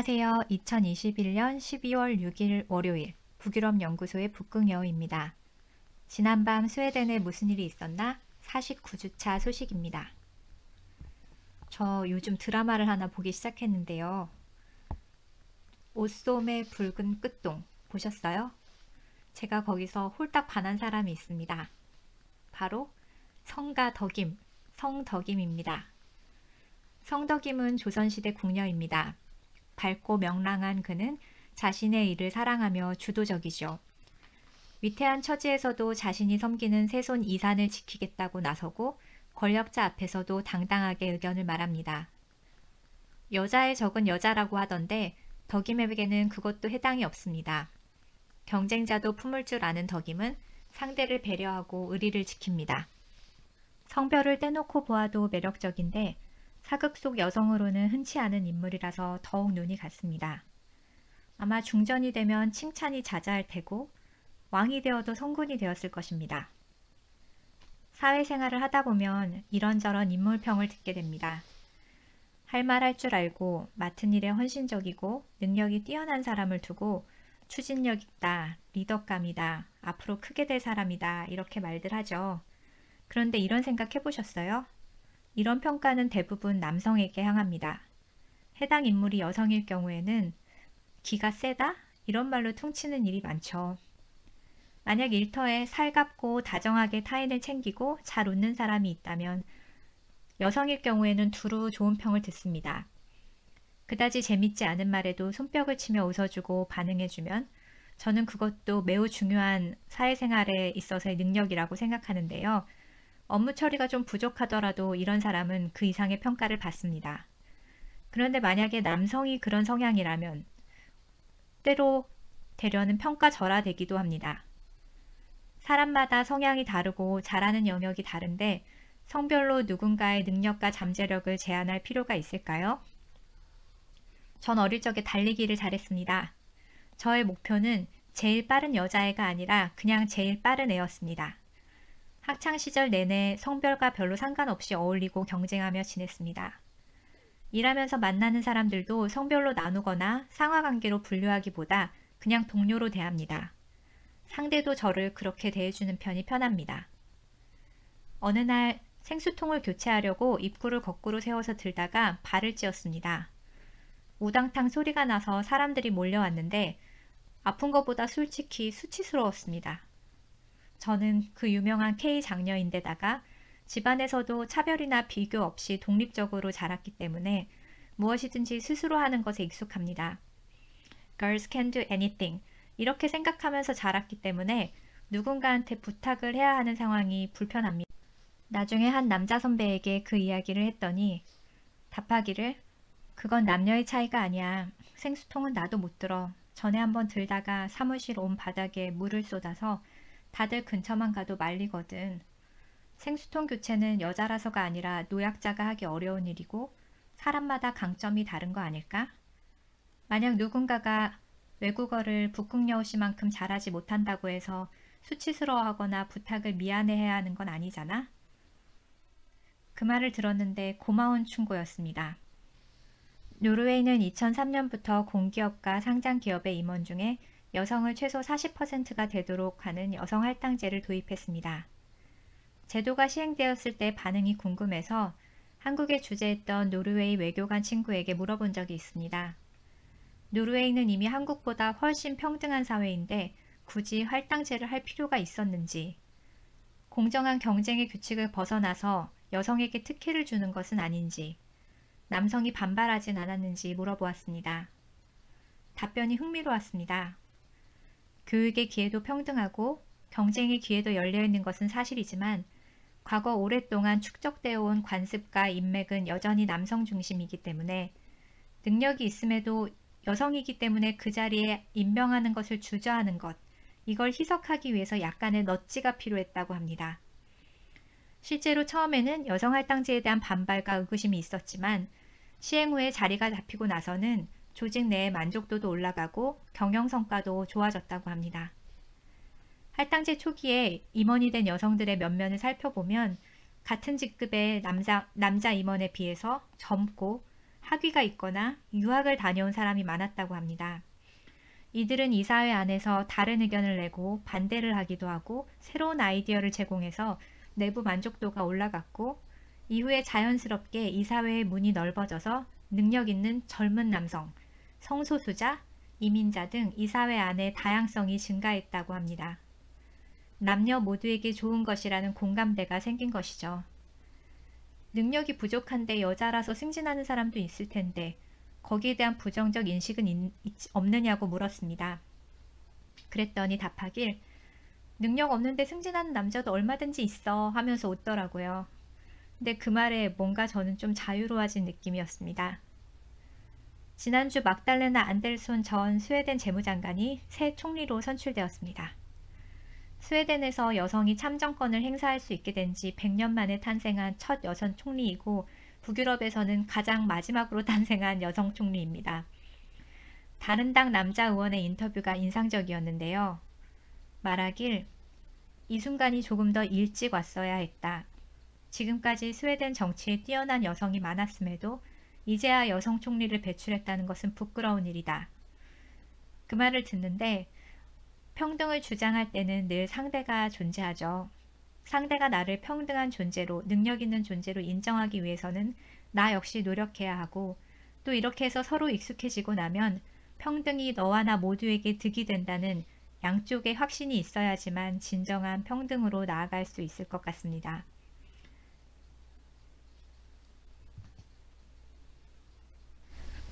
안녕하세요. 2021년 12월 6일 월요일 북유럽연구소의 북극여우입니다. 지난밤 스웨덴에 무슨 일이 있었나? 49주차 소식입니다. 저 요즘 드라마를 하나 보기 시작했는데요. 오솜의 붉은 끝동 보셨어요? 제가 거기서 홀딱 반한 사람이 있습니다. 바로 성가덕임, 성덕임입니다. 성덕임은 조선시대 궁녀입니다. 밝고 명랑한 그는 자신의 일을 사랑하며 주도적이죠. 위태한 처지에서도 자신이 섬기는 세손 이산을 지키겠다고 나서고 권력자 앞에서도 당당하게 의견을 말합니다. 여자의 적은 여자라고 하던데 덕임에게는 그것도 해당이 없습니다. 경쟁자도 품을 줄 아는 덕임은 상대를 배려하고 의리를 지킵니다. 성별을 떼놓고 보아도 매력적인데 사극 속 여성으로는 흔치 않은 인물이라서 더욱 눈이 갔습니다. 아마 중전이 되면 칭찬이 자자할 테고 왕이 되어도 성군이 되었을 것입니다. 사회생활을 하다 보면 이런저런 인물평을 듣게 됩니다. 할 말 할 줄 알고 맡은 일에 헌신적이고 능력이 뛰어난 사람을 두고 추진력 있다, 리더감이다, 앞으로 크게 될 사람이다 이렇게 말들 하죠. 그런데 이런 생각 해보셨어요? 이런 평가는 대부분 남성에게 향합니다. 해당 인물이 여성일 경우에는 기가 세다? 이런 말로 퉁치는 일이 많죠. 만약 일터에 살갑고 다정하게 타인을 챙기고 잘 웃는 사람이 있다면 여성일 경우에는 두루 좋은 평을 듣습니다. 그다지 재밌지 않은 말에도 손뼉을 치며 웃어주고 반응해주면 저는 그것도 매우 중요한 사회생활에 있어서의 능력이라고 생각하는데요. 업무 처리가 좀 부족하더라도 이런 사람은 그 이상의 평가를 받습니다. 그런데 만약에 남성이 그런 성향이라면 때로 되려는 평가절하되기도 합니다. 사람마다 성향이 다르고 잘하는 영역이 다른데 성별로 누군가의 능력과 잠재력을 제한할 필요가 있을까요? 전 어릴 적에 달리기를 잘했습니다. 저의 목표는 제일 빠른 여자애가 아니라 그냥 제일 빠른 애였습니다. 학창시절 내내 성별과 별로 상관없이 어울리고 경쟁하며 지냈습니다. 일하면서 만나는 사람들도 성별로 나누거나 상하관계로 분류하기보다 그냥 동료로 대합니다. 상대도 저를 그렇게 대해주는 편이 편합니다. 어느 날 생수통을 교체하려고 입구를 거꾸로 세워서 들다가 발을 찧었습니다. 우당탕 소리가 나서 사람들이 몰려왔는데 아픈 것보다 솔직히 수치스러웠습니다. 저는 그 유명한 K 장녀인데다가 집안에서도 차별이나 비교 없이 독립적으로 자랐기 때문에 무엇이든지 스스로 하는 것에 익숙합니다. Girls can do anything. 이렇게 생각하면서 자랐기 때문에 누군가한테 부탁을 해야 하는 상황이 불편합니다. 나중에 한 남자 선배에게 그 이야기를 했더니 답하기를 그건 남녀의 차이가 아니야. 생수통은 나도 못 들어. 전에 한번 들다가 사무실 온 바닥에 물을 쏟아서 다들 근처만 가도 말리거든. 생수통 교체는 여자라서가 아니라 노약자가 하기 어려운 일이고 사람마다 강점이 다른 거 아닐까? 만약 누군가가 외국어를 북극여우씨만큼 잘하지 못한다고 해서 수치스러워하거나 부탁을 미안해해야 하는 건 아니잖아? 그 말을 들었는데 고마운 충고였습니다. 노르웨이는 2003년부터 공기업과 상장기업의 임원 중에 여성을 최소 40%가 되도록 하는 여성 할당제를 도입했습니다. 제도가 시행되었을 때 반응이 궁금해서 한국에 주재했던 노르웨이 외교관 친구에게 물어본 적이 있습니다. 노르웨이는 이미 한국보다 훨씬 평등한 사회인데 굳이 할당제를 할 필요가 있었는지, 공정한 경쟁의 규칙을 벗어나서 여성에게 특혜를 주는 것은 아닌지, 남성이 반발하진 않았는지 물어보았습니다. 답변이 흥미로웠습니다. 교육의 기회도 평등하고 경쟁의 기회도 열려있는 것은 사실이지만 과거 오랫동안 축적되어 온 관습과 인맥은 여전히 남성 중심이기 때문에 능력이 있음에도 여성이기 때문에 그 자리에 임명하는 것을 주저하는 것, 이걸 희석하기 위해서 약간의 넛지가 필요했다고 합니다. 실제로 처음에는 여성 할당제에 대한 반발과 의구심이 있었지만 시행 후에 자리가 잡히고 나서는 조직 내의 만족도도 올라가고 경영 성과도 좋아졌다고 합니다. 할당제 초기에 임원이 된 여성들의 면면을 살펴보면 같은 직급의 남자 임원에 비해서 젊고 학위가 있거나 유학을 다녀온 사람이 많았다고 합니다. 이들은 이 사회 안에서 다른 의견을 내고 반대를 하기도 하고 새로운 아이디어를 제공해서 내부 만족도가 올라갔고 이후에 자연스럽게 이 사회의 문이 넓어져서 능력 있는 젊은 남성, 성소수자, 이민자 등 이 사회 안에 다양성이 증가했다고 합니다. 남녀 모두에게 좋은 것이라는 공감대가 생긴 것이죠. 능력이 부족한데 여자라서 승진하는 사람도 있을 텐데 거기에 대한 부정적 인식은 없느냐고 물었습니다. 그랬더니 답하길 능력 없는데 승진하는 남자도 얼마든지 있어 하면서 웃더라고요. 근데 그 말에 뭔가 저는 좀 자유로워진 느낌이었습니다. 지난주 막달레나 안델손 전 스웨덴 재무장관이 새 총리로 선출되었습니다. 스웨덴에서 여성이 참정권을 행사할 수 있게 된 지 100년 만에 탄생한 첫 여성 총리이고 북유럽에서는 가장 마지막으로 탄생한 여성 총리입니다. 다른 당 남자 의원의 인터뷰가 인상적이었는데요. 말하길 이 순간이 조금 더 일찍 왔어야 했다. 지금까지 스웨덴 정치에 뛰어난 여성이 많았음에도 이제야 여성 총리를 배출했다는 것은 부끄러운 일이다. 그 말을 듣는데 평등을 주장할 때는 늘 상대가 존재하죠. 상대가 나를 평등한 존재로, 능력 있는 존재로 인정하기 위해서는 나 역시 노력해야 하고 또 이렇게 해서 서로 익숙해지고 나면 평등이 너와 나 모두에게 득이 된다는 양쪽의 확신이 있어야지만 진정한 평등으로 나아갈 수 있을 것 같습니다.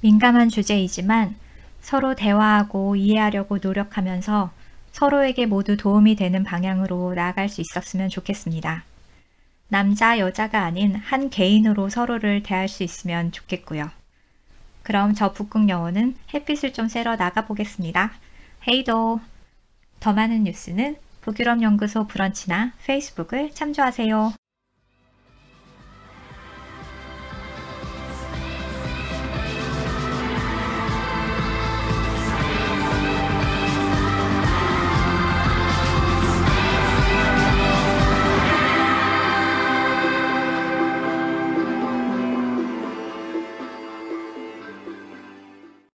민감한 주제이지만 서로 대화하고 이해하려고 노력하면서 서로에게 모두 도움이 되는 방향으로 나아갈 수 있었으면 좋겠습니다. 남자, 여자가 아닌 한 개인으로 서로를 대할 수 있으면 좋겠고요. 그럼 저 북극 영어는 햇빛을 좀 쐬러 나가보겠습니다. 헤이도! 더 많은 뉴스는 북유럽연구소 브런치나 페이스북을 참조하세요.